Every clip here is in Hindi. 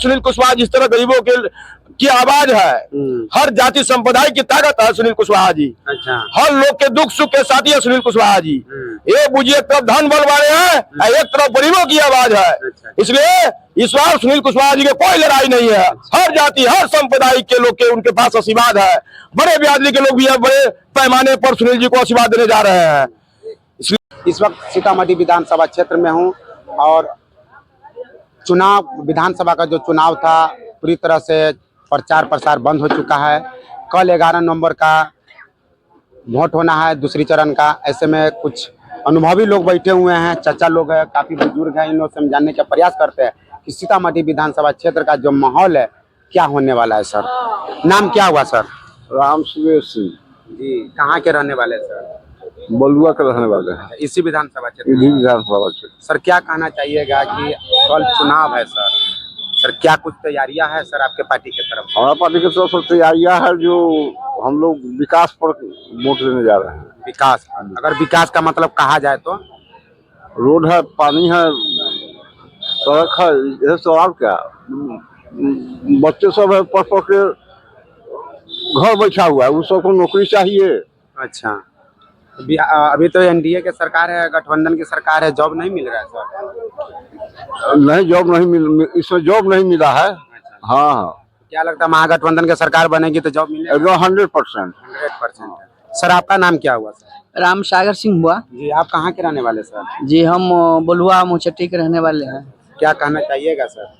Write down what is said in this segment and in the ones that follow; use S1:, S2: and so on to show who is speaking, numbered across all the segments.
S1: सुनील कुशवाहा जिस तरह गरीबों की आवाज है, हर जाति संप्रदाय की ताकत है सुनील कुशवाहा जी।
S2: अच्छा।
S1: हर लोग के दुख सुख के साथी है सुनील कुशवाहा जी। ये बुझिए एक तरफ धन बल वाले हैं, एक तरफ गरीबों की आवाज है। इसलिए इस बार सुनील कुशवाहा जी के कोई लड़ाई नहीं है। हर जाति हर संप्रदाय के लोग के उनके पास आशीर्वाद है। बड़े बिरादरी के लोग भी बड़े पैमाने पर सुनील जी को आशीर्वाद देने जा रहे हैं।
S2: इस वक्त सीतामढ़ी विधानसभा क्षेत्र में हूँ और विधानसभा का जो चुनाव था पूरी तरह से प्रचार प्रसार बंद हो चुका है। कल 11 नवंबर का वोट होना है, दूसरी चरण का। ऐसे में कुछ अनुभवी लोग बैठे हुए हैं, चाचा लोग हैं, काफी बुजुर्ग हैं। इन लोग से हम जानने का प्रयास करते हैं कि सीतामढ़ी विधानसभा क्षेत्र का जो माहौल है क्या होने वाला है। सर, नाम क्या हुआ सर?
S3: राम सुबेश सिंह
S2: जी। कहाँ के रहने वाले सर?
S3: बलुआ के रहने वाले हैं।
S2: इसी विधानसभा क्षेत्र
S3: इसी विधानसभा क्षेत्र।
S2: सर, क्या कहना चाहिएगा कि कल चुनाव है सर? सर, क्या कुछ तैयारियां हैं सर आपके पार्टी की तरफ?
S3: हमारा पार्टी की तरफ से तैयारियां है, जो हम लोग विकास पर वोट देने जा रहे हैं।
S2: विकास, अगर विकास का मतलब कहा जाए तो
S3: रोड है, पानी है, सड़क है, यह सब। और क्या, बच्चे सब है पढ़ पढ़ के घर बैठा हुआ है, उस सबको नौकरी चाहिए।
S2: अच्छा। अभी तो एनडीए की सरकार है, गठबंधन की सरकार है, जॉब नहीं मिल रहा है सर?
S3: नहीं, जॉब नहीं मिल, इसमें जॉब नहीं मिला है। हाँ।
S2: क्या लगता है महागठबंधन की सरकार बनेगी तो जॉब मिलेगा?
S3: 100%।
S2: 100%। सर, आपका नाम क्या हुआ सर?
S4: राम सागर सिंह हुआ
S2: जी। आप कहाँ के रहने वाले सर?
S4: जी, हम बलुआ मुचट्टी के रहने वाले हैं।
S2: क्या कहना चाहिएगा सर?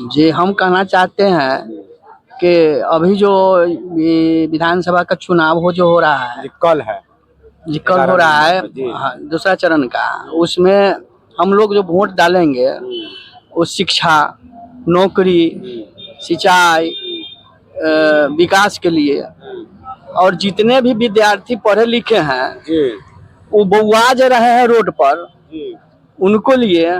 S4: जी, हम कहना चाहते हैं कि अभी जो विधानसभा का चुनाव जो हो रहा है,
S2: कल है
S4: जी, कल हो रहा है दूसरा चरण का, उसमें हम लोग जो वोट डालेंगे वो शिक्षा, नौकरी, सिंचाई, विकास के लिए, और जितने भी विद्यार्थी पढ़े लिखे हैं वो बउआ जो रहे हैं रोड पर, उनको लिए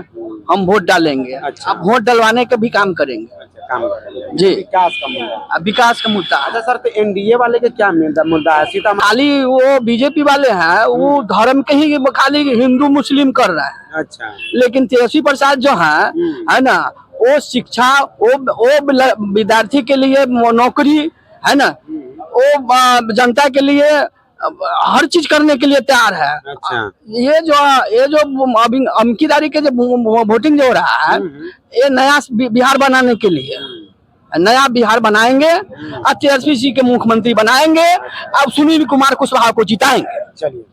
S4: हम वोट डालेंगे।
S2: अच्छा।
S4: अब वोट डलवाने का भी काम करेंगे।
S2: काम करेंगे
S4: जी।
S2: विकास का मुद्दा।
S4: विकास का मुद्दा।
S2: अच्छा सर, तो एनडीए वाले के क्या मुद्दा है? सीतामढ़ी
S4: खाली वो बीजेपी वाले हैं, वो धर्म के ही खाली हिंदू मुस्लिम कर रहे हैं।
S2: अच्छा।
S4: लेकिन तेजस्वी प्रसाद जो है ना, वो शिक्षा, वो विद्यार्थी के लिए नौकरी है ना, वो जनता के लिए हर चीज करने के लिए तैयार है।
S2: अच्छा।
S4: ये जो अभी अमकीदारी के जो वोटिंग जो हो रहा है, ये नया बिहार बनाने के लिए, नया बिहार बनाएंगे और तेजस्वी जी के मुख्यमंत्री बनाएंगे। अब सुनील कुमार कुशवाहा को जिताएंगे।
S2: चलिए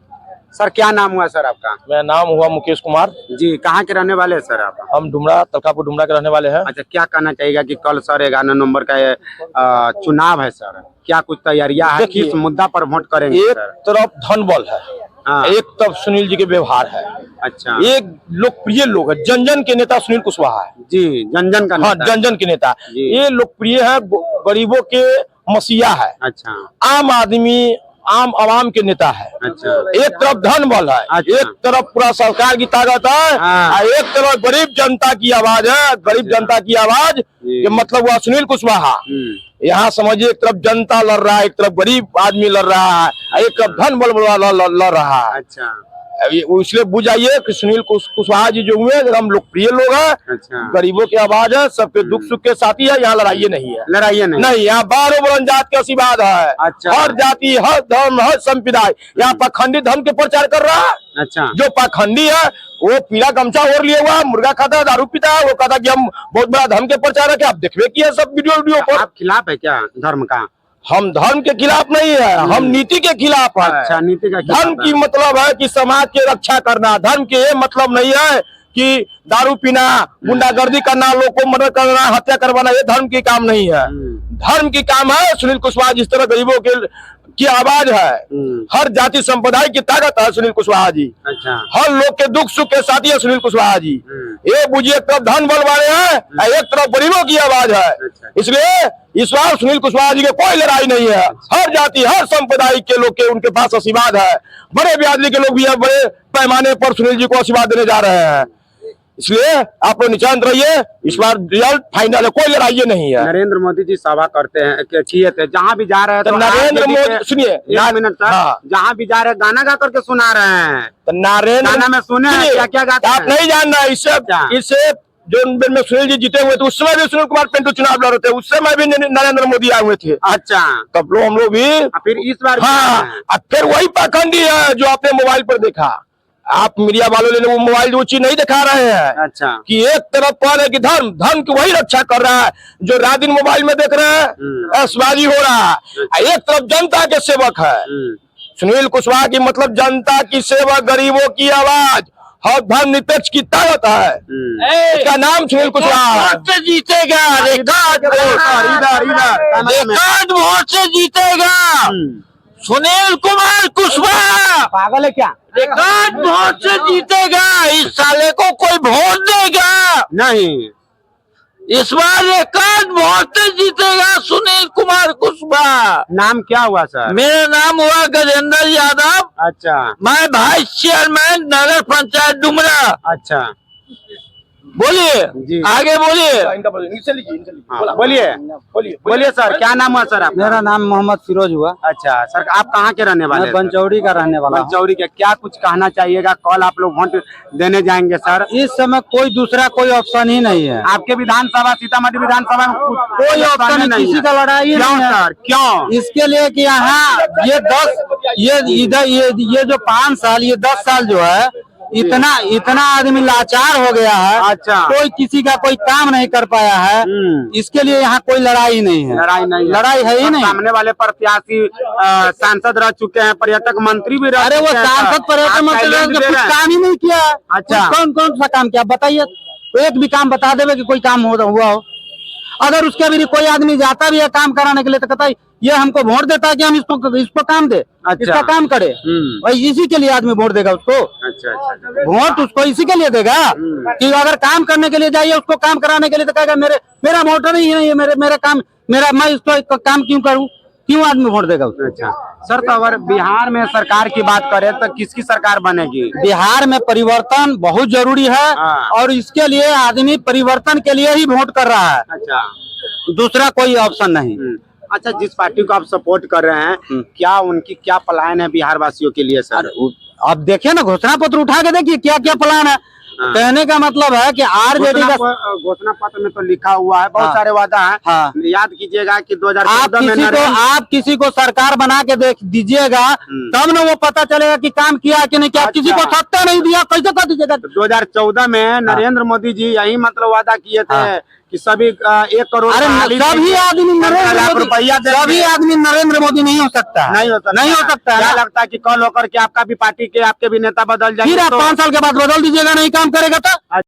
S2: सर, क्या नाम हुआ सर आपका?
S1: मेरा नाम हुआ मुकेश कुमार
S2: जी। कहाँ के रहने वाले हैं सर आप?
S1: हम डुमरा, तलकापुर डुमरा के रहने वाले हैं।
S2: अच्छा, क्या कहना चाहिएगा कि कल सर 11 नवंबर का चुनाव है सर, क्या कुछ तैयारियां हैं? किस मुद्दा पर वोट करेंगे?
S1: एक तरफ धन बल है, एक तरफ सुनील जी के व्यवहार है।
S2: अच्छा।
S1: एक लोकप्रिय लोग है, जन जन के नेता सुनील कुशवाहा है
S2: जी। जन जन का
S1: हाँ,
S2: नेता।
S1: जन जन के नेता। ये लोकप्रिय है, गरीबों के मसीहा है।
S2: अच्छा।
S1: आम आदमी, आम आवाम के नेता है।
S2: अच्छा।
S1: एक तरफ धन बल है,
S2: अच्छा।
S1: एक तरफ पूरा सरकार की ताकत है, और एक तरफ गरीब जनता की आवाज है। गरीब जनता की आवाज के मतलब हुआ सुनील कुशवाहा। यहाँ समझिए, एक तरफ जनता लड़ रहा है, एक तरफ गरीब आदमी लड़ रहा है, एक तरफ धन बल लड़ रहा है।
S2: अच्छा।
S1: इसलिए बुझाइए कि सुनील कुशवाहा जी जो हुए हम लोकप्रिय लोग हैं।
S2: अच्छा।
S1: गरीबों की आवाज है, सबके दुख सुख के साथी है। यहाँ लड़ाई नहीं है,
S2: लड़ाई नहीं,
S1: यहाँ 12 वर्ण जात के आशीर्वाद है।
S2: अच्छा।
S1: हर जाति, हर धर्म, हर संप्रदाय। यहाँ पाखंडी धर्म के प्रचार कर रहा है।
S2: अच्छा।
S1: जो पाखंडी है वो पीला गमछा ओढ़ लिया हुआ, मुर्गा खाता है, दारू पीता है, वो कहता कि हम बहुत बड़ा धर्म के प्रचार है। आप देखवे किया सब वीडियो पर।
S2: आप खिलाफ है क्या धर्म का?
S1: हम धर्म के खिलाफ नहीं है, हम नीति के खिलाफ है।
S2: अच्छा, नीति का खिलाफ
S1: धर्म की मतलब है कि समाज की रक्षा करना। धर्म के ये मतलब नहीं है कि दारू पीना, गुंडागर्दी करना, लोगों को मर्डर करना, हत्या करवाना। ये धर्म की काम नहीं है। धर्म की काम है सुनील कुशवाहा जिस तरह गरीबों की आवाज है, हर जाति संप्रदाय की ताकत है सुनील कुशवाहा जी।
S2: अच्छा।
S1: हर लोग के दुख सुख के साथी है सुनील कुशवाहा जी। ये बुझिए एक तरफ धन बल वाले हैं, एक तरफ गरीबों की आवाज है। इसलिए इस बार सुनील कुशवाहा जी के कोई लड़ाई नहीं है। हर जाति हर संप्रदाय के लोग के उनके पास आशीर्वाद है। बड़े बिरादरी के लोग भी बड़े पैमाने पर सुनील जी को आशीर्वाद देने जा रहे हैं। इसलिए आप लोग निशांत रहिए, इस बार रिजल्ट फाइनल है, कोई लड़ाई नहीं है।
S2: नरेंद्र मोदी जी सभा करते हैं, किए थे, जहाँ भी जा रहे हैं तो
S1: नरेंद्र मोदी, सुनिए
S2: 1 मिनट सर, जहाँ भी जा रहे हैं गाना गा करके सुना रहे हैं।
S1: तो नरेंद्र
S2: गाना में सुने क्या क्या गाते हैं?
S1: आप नहीं जानना, इससे जो में सुनील जी जीते हुए थे, उस समय भी सुनील कुमार पिंटू चुनाव लड़ रहे थे, उस समय भी नरेंद्र मोदी आए हुए थे।
S2: अच्छा,
S1: तब लोग हम लोग भी
S2: फिर इस बार
S1: हाँ, अब फिर वही पाखंडी है जो आपने मोबाइल पर देखा। आप मीडिया वालों ने वो मोबाइल वो चीज नहीं दिखा रहे हैं।
S2: अच्छा,
S1: कि एक तरफ कौन है कि धर्म की वही रक्षा कर रहा है जो रात दिन मोबाइल में देख रहे हैं, ऐशबाजी हो रहा है। एक तरफ जनता के सेवक है सुनील कुशवाहा की, मतलब जनता की सेवा, गरीबों की आवाज और धर्म निरपेक्ष की ताकत है। इसका नाम सुनील कुशवाहा
S4: जीतेगा,
S2: इधर
S4: वोट से जीतेगा सुनील कुमार कुशवाहा।
S2: पागल है क्या?
S4: रिकॉर्ड वोट से जीतेगा। इस साले को कोई वोट देगा
S2: नहीं,
S4: इस बार रिकॉर्ड वोट से जीतेगा सुनील कुमार कुशवाहा।
S2: नाम क्या हुआ सर?
S4: मेरा नाम हुआ गजेंद्र यादव।
S2: अच्छा,
S4: मैं वाइस चेयरमैन नगर पंचायत डुमरा।
S2: अच्छा,
S4: बोलिए
S2: जी।
S4: आगे बोलिए।
S2: हाँ, बोलिए सर, क्या नाम हुआ सर आपका?
S5: मेरा नाम मोहम्मद फिरोज हुआ।
S2: अच्छा सर, आप कहाँ के रहने वाले
S5: मैं
S2: हैं सर?
S5: पंचौड़ी का रहने वाला हूँ।
S2: पंचौड़ी के। क्या कुछ कहना चाहिएगा? कल आप लोग वोट देने जाएंगे सर।
S5: इस समय कोई दूसरा कोई ऑप्शन ही नहीं है।
S2: आपके विधानसभा, सीतामढ़ी विधानसभा में
S5: कोई ऑप्शन नहीं, किसी का लड़ाई
S2: क्यों
S5: नहीं है
S2: सर? क्यों?
S5: इसके लिए कि यहाँ ये जो 5 साल, ये 10 साल जो है, इतना आदमी लाचार हो गया है।
S2: अच्छा।
S5: कोई किसी का कोई काम नहीं कर पाया है। इसके लिए यहाँ कोई लड़ाई नहीं है। लड़ाई है ही नहीं।
S2: सामने वाले प्रत्याशी सांसद रह चुके हैं, पर्यटक मंत्री भी रह
S5: अरे वो
S2: चुके हैं
S5: सांसद
S2: सर।
S5: पर्यटन
S2: आप
S5: मंत्री
S2: challenge
S5: ने
S2: दे
S5: कुछ
S2: रहे हैं।
S5: काम ही नहीं किया।
S2: अच्छा।
S5: कौन सा काम किया बताइए? एक भी काम बता देवे कि कोई काम हुआ हो। अगर उसके भी कोई आदमी जाता भी है काम कराने के लिए तो कहता है ये हमको वोट देता है कि हम इसको काम दे,
S2: अच्छा।
S5: इसका काम करे। और इसी के लिए आदमी वोट देगा उसको।
S2: अच्छा।
S5: वोट उसको इसी के लिए देगा कि अगर काम करने के लिए जाइए, उसको काम कराने के लिए तो कहेगा मेरा वोटर ही है, ये मेरा काम, मैं इसको काम क्यों करूं? क्यों आदमी वोट देगा उसको?
S2: अच्छा सर, तो अगर बिहार में सरकार की बात करें तो किसकी सरकार बनेगी?
S5: बिहार में परिवर्तन बहुत जरूरी है।
S2: हाँ।
S5: और इसके लिए आदमी परिवर्तन के लिए ही वोट कर रहा है,
S2: अच्छा।
S5: दूसरा कोई ऑप्शन नहीं।
S2: अच्छा, जिस पार्टी को आप सपोर्ट कर रहे हैं, क्या उनकी क्या प्लान है बिहार वासियों के लिए सर?
S5: अब देखिए ना, घोषणा पत्र उठा के देखिए क्या क्या प्लान है। कहने का मतलब है कि आरजेडी का
S2: घोषणा पत्र में तो लिखा हुआ है, बहुत सारे वादा है।
S5: हाँ।
S2: याद कीजिएगा कि 2014 में
S5: आप किसी को सरकार बना के देख दीजिएगा, तब ना वो पता चलेगा कि काम किया कि नहीं किया। आप किसी को सत्ता नहीं दिया, कैसे कर दीजिएगा?
S2: 2014 में नरेंद्र मोदी जी यही मतलब वादा किए थे कि सभी 1 करोड़
S5: अरे सभी आदमी सभी आदमी नरेंद्र मोदी नहीं हो सकता।
S2: नहीं हो सकता। क्या लगता है कि कल होकर के आपका भी पार्टी के, आपके भी नेता बदल जाएंगे?
S5: फिर आप 5 साल के बाद बदल दीजिएगा, नहीं काम करेगा तो?